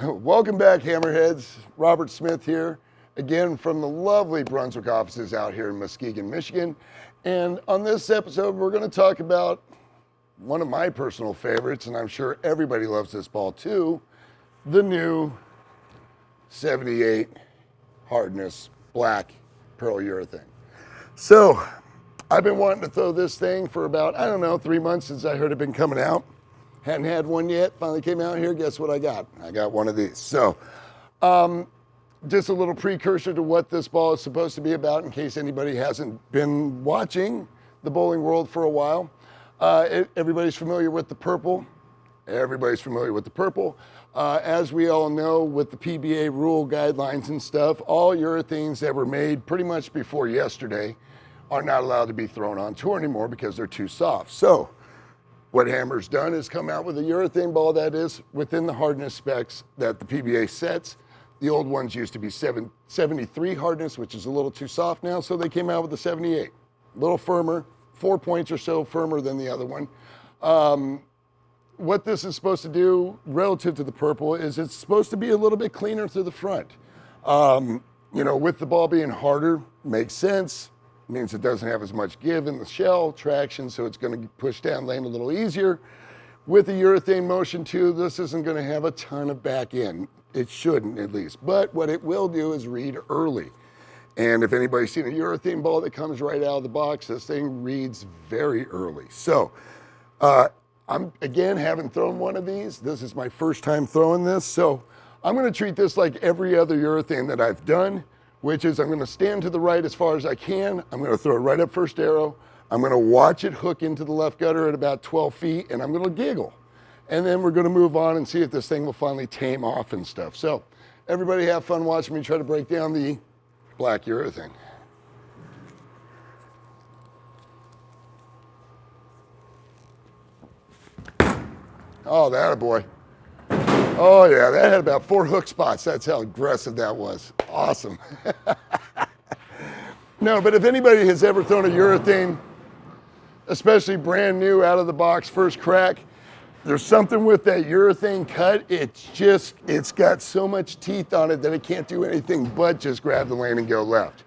Welcome back, Hammerheads. Robert Smith here, again from the lovely Brunswick offices out here in Muskegon, Michigan. And on this episode, we're going to talk about one of my personal favorites, and I'm sure everybody loves this ball too, the new 78 hardness Black Pearl Urethane. So, I've been wanting to throw this thing for about, 3 months since I heard it been coming out. Hadn't had one yet, finally came out here, guess what I got? I got one of these. So, just a little precursor to what this ball is supposed to be about in case anybody hasn't been watching the bowling world for a while. Everybody's familiar with the purple. Everybody's familiar with the purple. As we all know, with the PBA rule guidelines and stuff, all urethanes that were made pretty much before yesterday are not allowed to be thrown on tour anymore because they're too soft. So what Hammer's done is come out with a urethane ball that is within the hardness specs that the PBA sets. The old ones used to be 73 hardness, which is a little too soft now, so they came out with the 78. A little firmer, 4 points or so firmer than the other one. What this is supposed to do relative to the purple is it's supposed to be a little bit cleaner through the front. With the ball being harder, makes sense. Means it doesn't have as much give in the shell, traction, so it's going to push down lane a little easier. With the urethane motion too, this isn't going to have a ton of back end. It shouldn't, at least. But what it will do is read early. And if anybody's seen a urethane ball that comes right out of the box, this thing reads very early. So I'm, again, haven't thrown one of these. This is my first time throwing this. So I'm going to treat this like every other urethane that I've done, which is I'm going to stand to the right as far as I can. I'm going to throw it right up first arrow. I'm going to watch it hook into the left gutter at about 12 feet, and I'm going to giggle. And then we're going to move on and see if this thing will finally tame off and stuff. So everybody have fun watching me try to break down the black urethane. Oh, that a boy. Oh yeah, that had about 4 hook spots. That's how aggressive that was. Awesome. No, but if anybody has ever thrown a urethane, especially brand new out of the box, first crack, there's something with that urethane cut. It's got so much teeth on it that it can't do anything but just grab the lane and go left.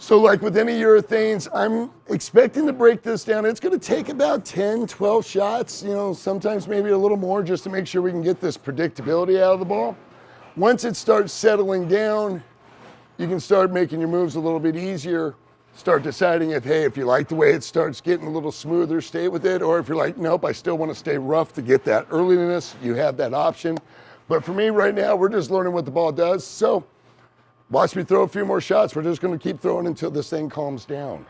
So like with any urethanes, I'm expecting to break this down. It's going to take about 10, 12 shots, sometimes maybe a little more just to make sure we can get this predictability out of the ball. Once it starts settling down, you can start making your moves a little bit easier. Start deciding if you like the way it starts getting a little smoother, stay with it. Or if you're like, nope, I still want to stay rough to get that earliness, you have that option. But for me right now, we're just learning what the ball does. So watch me throw a few more shots. We're just going to keep throwing until this thing calms down.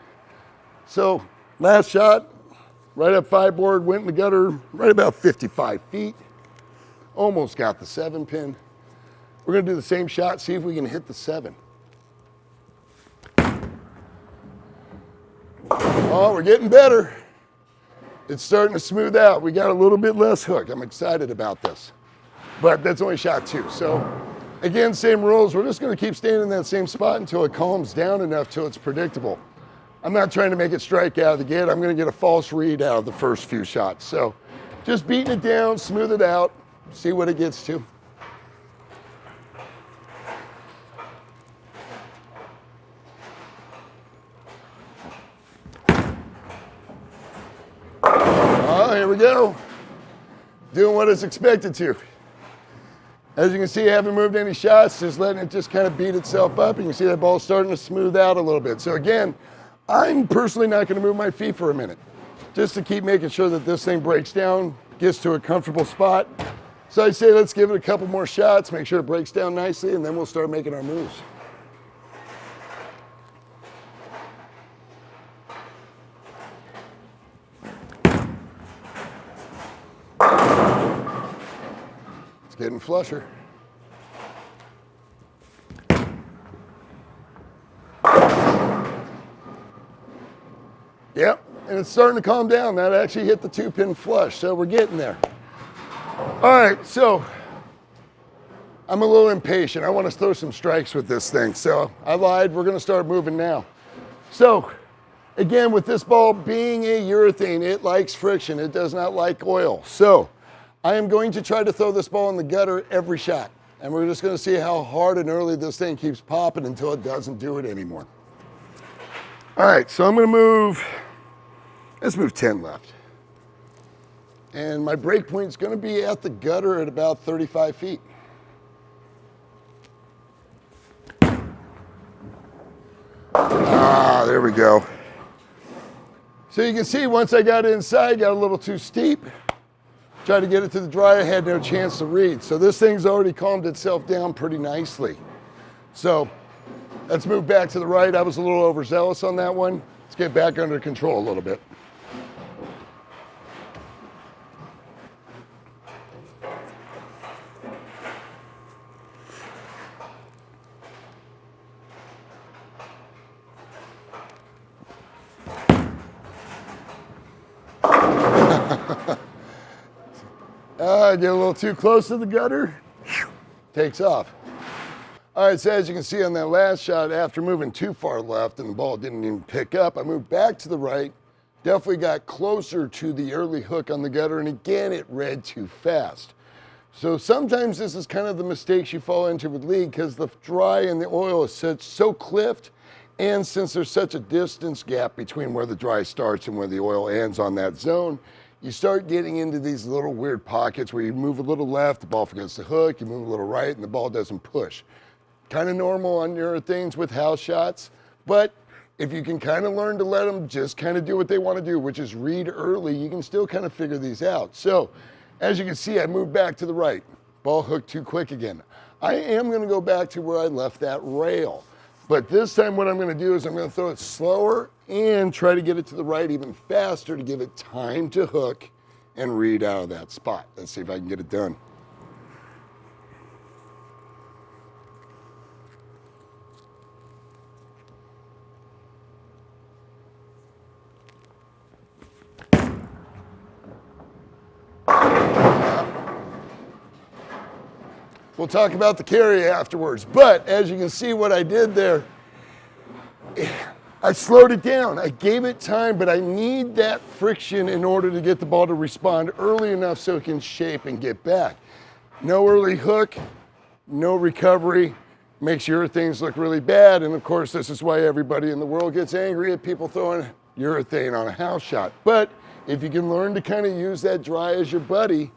So last shot, right up 5 board, went in the gutter, right about 55 feet. Almost got the 7 pin. We're going to do the same shot, see if we can hit the 7. Oh, we're getting better. It's starting to smooth out. We got a little bit less hook. I'm excited about this. But that's only shot 2. So again, same rules. We're just going to keep staying in that same spot until it calms down enough till it's predictable. I'm not trying to make it strike out of the gate. I'm going to get a false read out of the first few shots. So just beating it down, smooth it out, see what it gets to. Oh, here we go. Doing what it's expected to. As you can see, I haven't moved any shots, just letting it just kind of beat itself up. And you can see that ball's starting to smooth out a little bit. So again, I'm personally not going to move my feet for a minute, just to keep making sure that this thing breaks down, gets to a comfortable spot. So I say let's give it a couple more shots, make sure it breaks down nicely, and then we'll start making our moves. Getting flusher. Yep, and it's starting to calm down. That actually hit the 2-pin flush, so we're getting there. All right, so I'm a little impatient. I want to throw some strikes with this thing, so I lied. We're going to start moving now. So again, with this ball being a urethane, it likes friction. It does not like oil. So I am going to try to throw this ball in the gutter every shot. And we're just going to see how hard and early this thing keeps popping until it doesn't do it anymore. All right, so I'm going to move, let's move 10 left. And my break point is going to be at the gutter at about 35 feet. Ah, there we go. So you can see once I got inside, got a little too steep. Tried to get it to the dry, I had no chance to read. So this thing's already calmed itself down pretty nicely. So let's move back to the right. I was a little overzealous on that one. Let's get back under control a little bit. Get a little too close to the gutter, takes off. All right, so as you can see on that last shot, after moving too far left and the ball didn't even pick up, I moved back to the right, definitely got closer to the early hook on the gutter, and again, it read too fast. So sometimes this is kind of the mistakes you fall into with lead because the dry and the oil is so clipped, and since there's such a distance gap between where the dry starts and where the oil ends on that zone, you start getting into these little weird pockets where you move a little left, the ball forgets to hook, you move a little right, and the ball doesn't push. Kind of normal on your things with house shots, but if you can kind of learn to let them just kind of do what they want to do, which is read early, you can still kind of figure these out. So, as you can see, I moved back to the right. Ball hooked too quick again. I am going to go back to where I left that rail. But this time what I'm going to do is I'm going to throw it slower and try to get it to the right even faster to give it time to hook and read out of that spot. Let's see if I can get it done. We'll talk about the carry afterwards, but as you can see what I did there, I slowed it down. I gave it time, but I need that friction in order to get the ball to respond early enough so it can shape and get back. No early hook, no recovery, makes urethanes look really bad, and of course this is why everybody in the world gets angry at people throwing urethane on a house shot. But if you can learn to kind of use that dry as your buddy,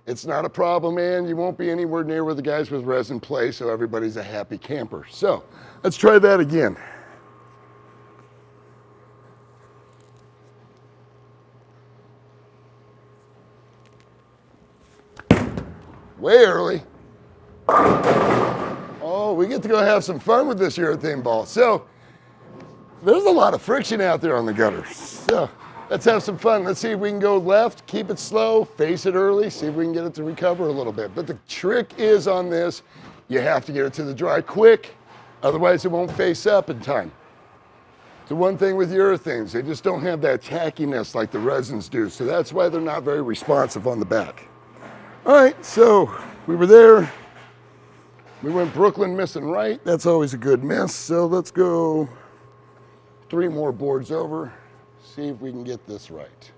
it's not a problem, and you won't be anywhere near where the guys with resin play, so everybody's a happy camper. So let's try that again. Way early. Oh, we get to go have some fun with this urethane ball. So there's a lot of friction out there on the gutter. So let's have some fun. Let's see if we can go left, keep it slow, face it early, see if we can get it to recover a little bit. But the trick is on this, you have to get it to the dry quick, otherwise it won't face up in time. The one thing with urethanes, they just don't have that tackiness like the resins do, so that's why they're not very responsive on the back. All right, so we were there. We went Brooklyn missing right. That's always a good miss, so let's go 3 more boards over. See if we can get this right.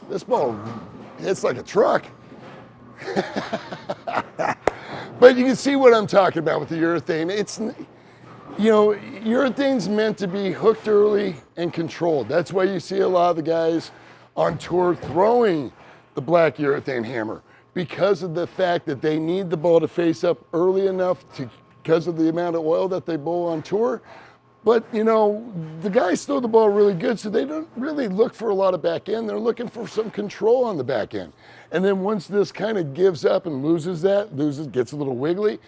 This ball hits like a truck. But you can see what I'm talking about with the urethane. It's, you know, urethane's meant to be hooked early and controlled. That's why you see a lot of the guys on tour throwing the black urethane hammer, because of the fact that they need the ball to face up early enough because of the amount of oil that they bowl on tour. But, you know, the guys throw the ball really good, so they don't really look for a lot of back end. They're looking for some control on the back end. And then once this kind of gives up and gets a little wiggly,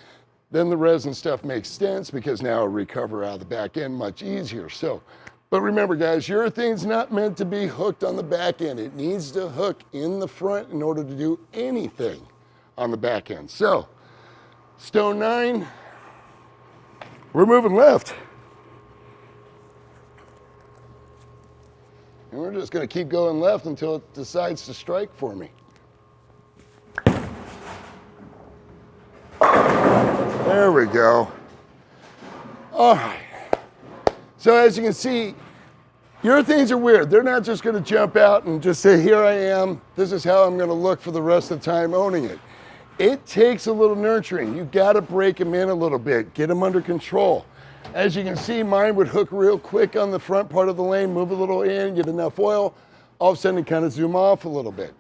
then the resin stuff makes sense, because now it'll recover out of the back end much easier. So, but remember guys, urethane's not meant to be hooked on the back end. It needs to hook in the front in order to do anything on the back end. So, stone 9, we're moving left. And we're just going to keep going left until it decides to strike for me. There we go. All right. So as you can see, urethanes are weird. They're not just going to jump out and just say, here I am, this is how I'm going to look for the rest of the time owning it. It takes a little nurturing. You've got to break them in a little bit, get them under control. As you can see, mine would hook real quick on the front part of the lane, move a little in, get enough oil, all of a sudden kind of zoom off a little bit.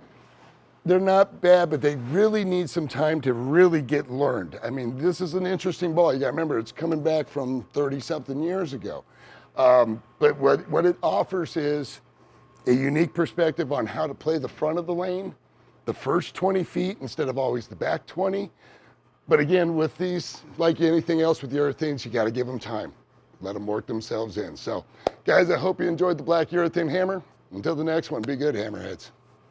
They're not bad, but they really need some time to really get learned. I mean, this is an interesting ball. You got to remember, it's coming back from 30-something years ago. But what it offers is a unique perspective on how to play the front of the lane, the first 20 feet instead of always the back 20. But again, with these, like anything else with urethanes, you got to give them time. Let them work themselves in. So, guys, I hope you enjoyed the black urethane hammer. Until the next one, be good, hammerheads.